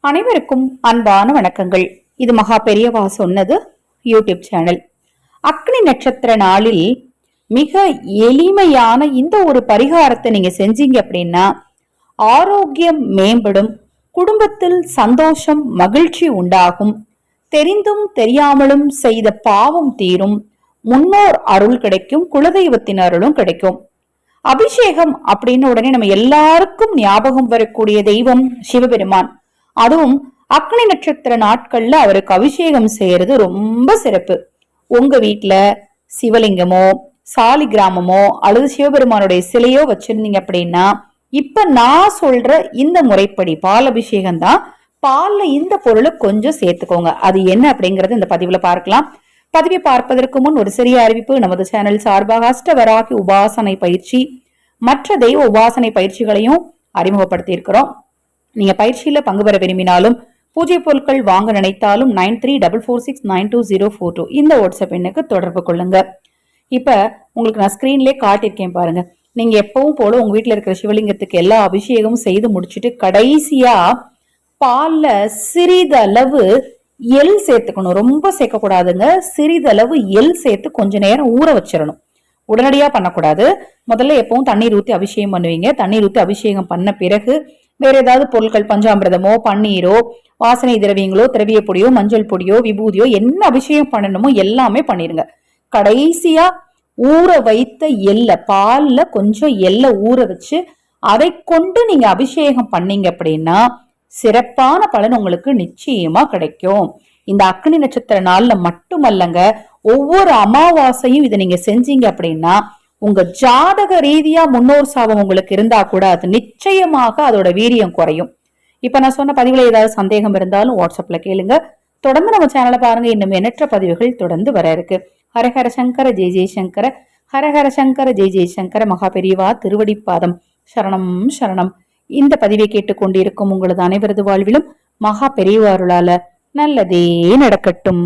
அனைவருக்கும் அன்பான வணக்கங்கள். இது மகா பெரியவா சொன்னது யூடியூப் சேனல். அக்னி நட்சத்திர நாளில் மிக எளிமையான இந்த ஒரு பரிகாரத்தை நீங்க செஞ்சீங்க அப்படின்னா ஆரோக்கியம் மேம்படும், குடும்பத்தில் சந்தோஷம் மகிழ்ச்சி உண்டாகும், தெரிந்தும் தெரியாமலும் செய்த பாவம் தீரும், முன்னோர் அருள் கிடைக்கும், குலதெய்வத்தின் அருளும் கிடைக்கும். அபிஷேகம் அப்படின்னு உடனே நம்ம எல்லாருக்கும் ஞாபகம் வரக்கூடிய தெய்வம் சிவபெருமான். அதுவும் அக்னி நட்சத்திர நாட்கள்ல அவருக்கு அபிஷேகம் செய்யறது ரொம்ப சிறப்பு. உங்க வீட்டுல சிவலிங்கமோ சாலி கிராமமோ அல்லது சிவபெருமானுடைய சிலையோ வச்சிருந்தீங்க அப்படின்னா இப்ப நான் சொல்ற இந்த முறைப்படி பால் அபிஷேகம் தான். பால்ல இந்த பொருளை கொஞ்சம் சேர்த்துக்கோங்க. அது என்ன அப்படிங்கறது இந்த பதிவுல பார்க்கலாம். பதிவை பார்ப்பதற்கு முன் ஒரு சிறிய அறிவிப்பு. நமது சேனல் சார்பாக அஷ்டவராகி உபாசனை பயிற்சி மற்ற தெய்வ உபாசனை பயிற்சிகளையும் அறிமுகப்படுத்தி இருக்கிறோம். நீங்க பயிற்சியில பங்கு பெற விரும்பினாலும் பூஜை பொருட்கள் வாங்க நினைத்தாலும் 9344692042 இந்த வாட்ஸ்அப் எண்ணுக்கு தொடர்பு கொள்ளுங்க. இப்ப உங்களுக்கு நான் ஸ்கிரீன்லயே காட்டியிருக்கேன் பாருங்க. நீங்க எப்பவும் போல உங்க வீட்டுல இருக்கிற சிவலிங்கத்துக்கு எல்லா அபிஷேகமும் செய்து முடிச்சுட்டு கடைசியா பால்ல சிறிதளவு எள் சேர்த்துக்கணும். ரொம்ப சேர்க்க கூடாதுங்க. சிறிதளவு எள் சேர்த்து கொஞ்ச நேரம் ஊற வச்சிடணும். உடனடியா பண்ணக்கூடாது. முதல்ல எப்பவும் தண்ணீர் ஊத்தி அபிஷேகம் பண்ணுவீங்க. தண்ணீர் ஊத்தி அபிஷேகம் பண்ண பிறகு வேற ஏதாவது பொருட்கள், பஞ்சாமிரதமோ பன்னீரோ வாசனை திரவியங்களோ திரவிய பொடியோ மஞ்சள் பொடியோ விபூதியோ என்ன அபிஷேகம் பண்ணணுமோ எல்லாமே பண்ணிருங்க. கடைசியா ஊற வைத்த எள்ள பால்ல கொஞ்சம் எள்ள ஊற வச்சு அதை கொண்டு நீங்க அபிஷேகம் பண்ணீங்க அப்படின்னா சிறப்பான பலன் உங்களுக்கு நிச்சயமா கிடைக்கும். இந்த அக்னி நட்சத்திர நாள்ல மட்டுமல்லங்க, ஒவ்வொரு அமாவாசையும் இதை நீங்க செஞ்சீங்க அப்படின்னா உங்க ஜாதக ரீதியா முன்னோர் சாபம் உங்களுக்கு இருந்தா கூட அது நிச்சயமாக அதோட வீரியம் குறையும். இப்ப நான் சொன்ன பதிவுல ஏதாவது சந்தேகம் இருந்தாலும் வாட்ஸ்அப்ல கேளுங்க. தொடர்ந்து நம்ம சேனலை பாருங்க. இன்னும் எண்ணற்ற பதிவுகள் தொடர்ந்து வர இருக்கு. ஹரஹர சங்கர ஜெய் ஜெய்சங்கர, ஹரஹர சங்கர ஜெய் ஜெய்சங்கர. மகா பெரியவா திருவடிப்பாதம் சரணம் சரணம். இந்த பதிவை கேட்டுக்கொண்டிருக்கும் உங்களது அனைவரது வாழ்விலும் மகா பெரியவா அருளால நல்லதே நடக்கட்டும்.